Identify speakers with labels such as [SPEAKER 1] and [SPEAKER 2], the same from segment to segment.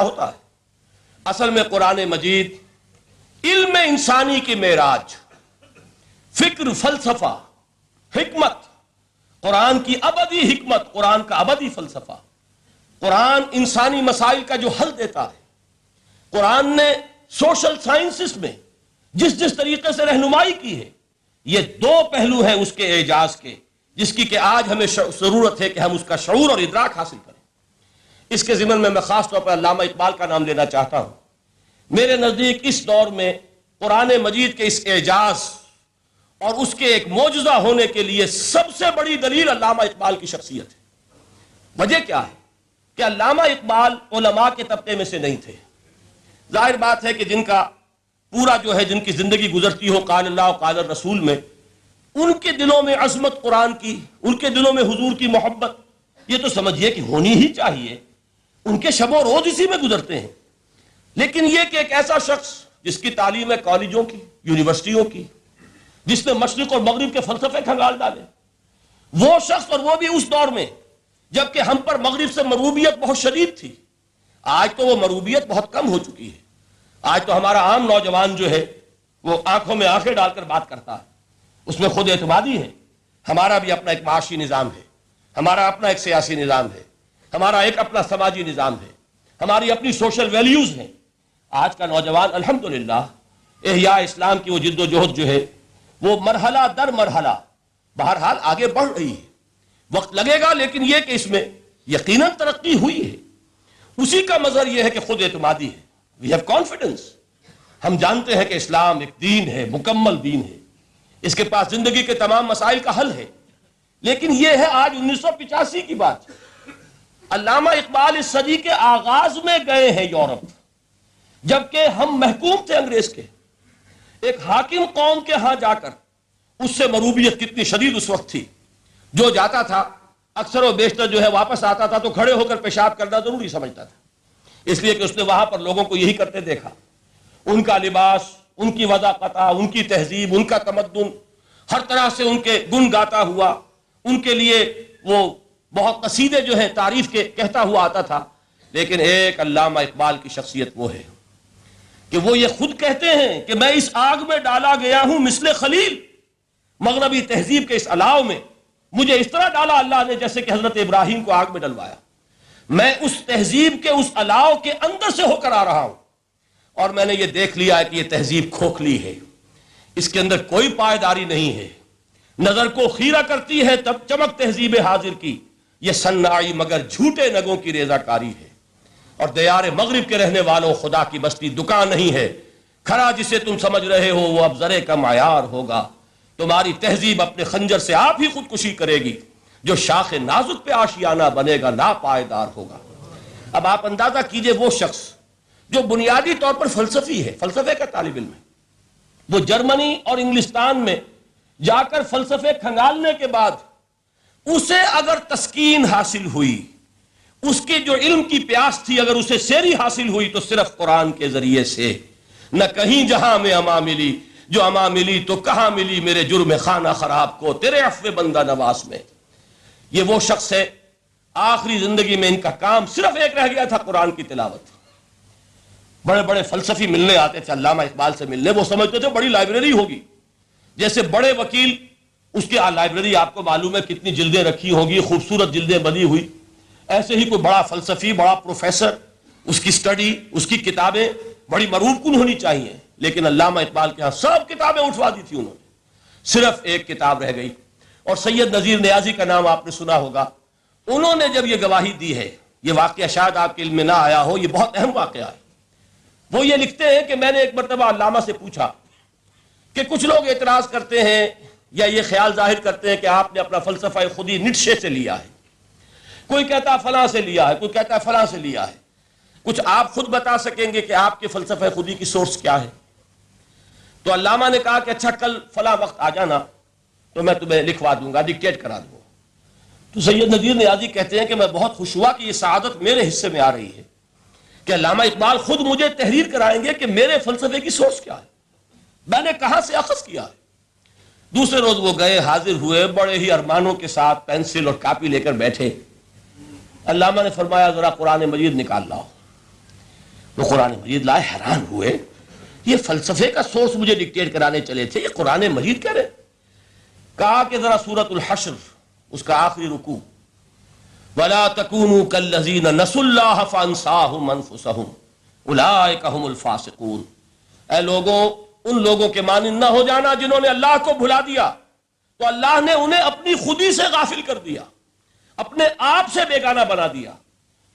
[SPEAKER 1] ہوتا ہے۔ اصل میں قرآن مجید علم انسانی کی معراج، فکر، فلسفہ، حکمت، قرآن کی ابدی حکمت، قرآن کا ابدی فلسفہ، قرآن انسانی مسائل کا جو حل دیتا ہے، قرآن نے سوشل سائنسز میں جس طریقے سے رہنمائی کی ہے، یہ دو پہلو ہیں اس کے اعجاز کے، جس کی کہ آج ہمیں ضرورت ہے کہ ہم اس کا شعور اور ادراک حاصل کریں۔ اس کے ضمن میں خاص طور پر علامہ اقبال کا نام لینا چاہتا ہوں۔ میرے نزدیک اس دور میں قرآن مجید کے اس اعجاز اور اس کے ایک معجزہ ہونے کے لیے سب سے بڑی دلیل علامہ اقبال کی شخصیت ہے۔ وجہ کیا ہے کہ علامہ اقبال علماء کے طبقے میں سے نہیں تھے۔ ظاہر بات ہے کہ جن کا پورا جو ہے جن کی زندگی گزرتی ہو قال اللہ و قال الرسول میں، ان کے دلوں میں عظمت قرآن کی، ان کے دلوں میں حضور کی محبت، یہ تو سمجھیے کہ ہونی ہی چاہیے، ان کے شب و روز اسی میں گزرتے ہیں۔ لیکن یہ کہ ایک ایسا شخص جس کی تعلیم ہے کالجوں کی، یونیورسٹیوں کی، جس نے مشرق اور مغرب کے فلسفے کھنگال ڈالے، وہ شخص، اور وہ بھی اس دور میں جبکہ ہم پر مغرب سے مروبیت بہت شدید تھی۔ آج تو وہ مروبیت بہت کم ہو چکی ہے۔ آج تو ہمارا عام نوجوان جو ہے وہ آنکھوں میں آنکھیں ڈال کر بات کرتا ہے، اس میں خود اعتمادی ہے۔ ہمارا بھی اپنا ایک معاشی نظام ہے، ہمارا اپنا ایک سیاسی نظام ہے، ہمارا ایک اپنا سماجی نظام ہے، ہماری اپنی سوشل ویلیوز ہیں۔ آج کا نوجوان الحمدللہ احیاء اسلام کی وہ جد و جہد جو ہے وہ مرحلہ در مرحلہ بہرحال آگے بڑھ رہی ہے۔ وقت لگے گا، لیکن یہ کہ اس میں یقیناً ترقی ہوئی ہے۔ اسی کا مظہر یہ ہے کہ خود اعتمادی ہے۔ We have confidence. ہم جانتے ہیں کہ اسلام ایک دین ہے، مکمل دین ہے، اس کے پاس زندگی کے تمام مسائل کا حل ہے۔ لیکن یہ ہے آج 1985 کی بات۔ علامہ اقبال اس صدی کے آغاز میں گئے ہیں یورپ، جبکہ ہم محکوم تھے انگریز کے۔ ایک حاکم قوم کے ہاں جا کر اس سے مروبیت کتنی شدید اس وقت تھی، جو جاتا تھا اکثر و بیشتر جو ہے واپس آتا تھا تو کھڑے ہو کر پیشاب کرنا ضروری سمجھتا تھا، اس لیے کہ اس نے وہاں پر لوگوں کو یہی کرتے دیکھا۔ ان کا لباس، ان کی وضاقت، ان کی تہذیب، ان کا تمدن، ہر طرح سے ان کے گن گاتا ہوا، ان کے لیے وہ بہت قصیدے جو ہے تعریف کے کہتا ہوا آتا تھا۔ لیکن ایک علامہ اقبال کی شخصیت وہ ہے کہ وہ یہ خود کہتے ہیں کہ میں اس آگ میں ڈالا گیا ہوں مثل خلیل، مغربی تہذیب کے اس الاؤ میں مجھے اس طرح ڈالا اللہ نے جیسے کہ حضرت ابراہیم کو آگ میں ڈلوایا۔ میں اس تہذیب کے اس الاؤ کے اندر سے ہو کر آ رہا ہوں، اور میں نے یہ دیکھ لیا ہے کہ یہ تہذیب کھوکھلی ہے، اس کے اندر کوئی پائیداری نہیں ہے، نظر کو خیرہ کرتی ہے تب چمک تہذیب حاضر کی، یہ سنائی مگر جھوٹے نگوں کی ریزہ کاری ہے۔ اور دیار مغرب کے رہنے والوں، خدا کی بستی دکان نہیں ہے، کھرا جسے تم سمجھ رہے ہو وہ اب زرے کا معیار ہوگا۔ تمہاری تہذیب اپنے خنجر سے آپ ہی خودکشی کرے گی، جو شاخ نازک پہ آشیانہ بنے گا ناپائیدار ہوگا۔ اب آپ اندازہ کیجئے وہ شخص جو بنیادی طور پر فلسفی ہے، فلسفے کا طالب علم ہے، وہ جرمنی اور انگلستان میں جا کر فلسفے کھنگالنے کے بعد اسے اگر تسکین حاصل ہوئی، اس کی جو علم کی پیاس تھی اگر اسے سیری حاصل ہوئی تو صرف قرآن کے ذریعے سے۔ نہ کہیں جہاں میں اما ملی، جو اما ملی تو کہاں ملی میرے جرم خانہ خراب کو تیرے عفو بندہ نواز میں۔ یہ وہ شخص ہے، آخری زندگی میں ان کا کام صرف ایک رہ گیا تھا، قرآن کی تلاوت۔ بڑے بڑے فلسفی ملنے آتے تھے علامہ اقبال سے ملنے، وہ سمجھتے تھے بڑی لائبریری ہوگی، جیسے بڑے وکیل اس کی لائبریری آپ کو معلوم ہے کتنی جلدیں رکھی ہوگی، خوبصورت جلدیں بنی ہوئی، ایسے ہی کوئی بڑا فلسفی، بڑا پروفیسر، اس کی سٹڈی، اس کی کتابیں بڑی مروب کن ہونی چاہیے۔ لیکن علامہ اقبال کے ہاں سب کتابیں اٹھوا دی تھی انہوں نے، صرف ایک کتاب رہ گئی، اور سید نذیر نیازی کا نام آپ نے سنا ہوگا۔ انہوں نے جب یہ گواہی دی ہے، یہ واقعہ شاید آپ کے علم میں نہ آیا ہو، یہ بہت اہم واقعہ ہے۔ وہ یہ لکھتے ہیں کہ میں نے ایک مرتبہ علامہ سے پوچھا کہ کچھ لوگ اعتراض کرتے ہیں یا یہ خیال ظاہر کرتے ہیں کہ آپ نے اپنا فلسفہ خودی نیٹشے سے لیا ہے، کوئی کہتا ہے فلاں سے لیا ہے، کوئی کہتا ہے فلاں سے لیا ہے، کچھ آپ خود بتا سکیں گے کہ آپ کے فلسفہ خودی کی سورس کیا ہے؟ تو علامہ نے کہا کہ اچھا کل فلاں وقت آ جانا تو میں تمہیں لکھوا دوں گا، ڈکٹیٹ کرا دوں گا۔ تو سید نذیر نیازی کہتے ہیں کہ میں بہت خوش ہوا کہ یہ سعادت میرے حصے میں آ رہی ہے کہ علامہ اقبال خود مجھے تحریر کرائیں گے کہ میرے فلسفے کی سورس کیا ہے، میں نے کہاں سے اخذ کیا ہے۔ دوسرے روز وہ گئے، حاضر ہوئے، بڑے ہی ارمانوں کے ساتھ پینسل اور کاپی لے کر بیٹھے۔ علامہ نے فرمایا ذرا قرآن مجید نکال لاؤ۔ وہ قرآن مجید لائے، حیران ہوئے، یہ فلسفے کا سورس مجھے ڈکٹیٹ کرانے چلے تھے، یہ قرآن مجید کہہ رہے۔ کہا کہ ذرا سورۃ الحشر اس کا آخری رکوع، وَلَا تَكُونُوا كَالَّذِينَ نَسُوا اللَّهَ فَأَنسَاهُمْ أَنفُسَهُمْ أُولَٰئِكَ هُمُ الْفَاسِقُونَ۔ اے لوگوں، ان لوگوں کے مانند نہ ہو جانا جنہوں نے اللہ کو بھلا دیا، تو اللہ نے انہیں اپنی خودی سے غافل کر دیا، اپنے آپ سے بیگانہ بنا دیا،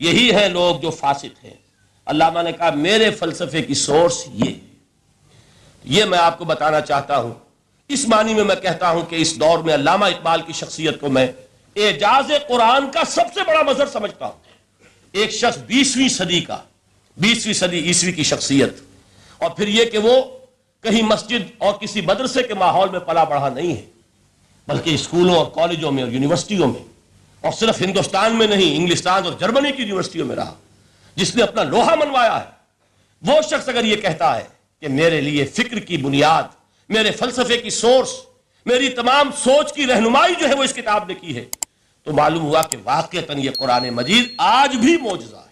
[SPEAKER 1] یہی ہیں لوگ جو فاسق ہیں۔ علامہ نے کہا میرے فلسفے کی سورس یہ میں آپ کو بتانا چاہتا ہوں۔ اس معنی میں کہتا ہوں کہ اس دور میں علامہ اقبال کی شخصیت کو میں اعجاز قرآن کا سب سے بڑا مظہر سمجھتا ہوں۔ ایک شخص 20ویں صدی عیسوی کی شخصیت، اور پھر یہ کہ وہ کہیں مسجد اور کسی مدرسے کے ماحول میں پلا بڑھا نہیں ہے، بلکہ اسکولوں اور کالجوں میں اور یونیورسٹیوں میں، اور صرف ہندوستان میں نہیں، انگلستان اور جرمنی کی یونیورسٹیوں میں رہا، جس نے اپنا لوہا منوایا ہے۔ وہ شخص اگر یہ کہتا ہے کہ میرے لیے فکر کی بنیاد، میرے فلسفے کی سورس، میری تمام سوچ کی رہنمائی جو ہے وہ اس کتاب نے کی ہے، تو معلوم ہوا کہ واقعتاً یہ قرآن مجید آج بھی معجزہ ہے۔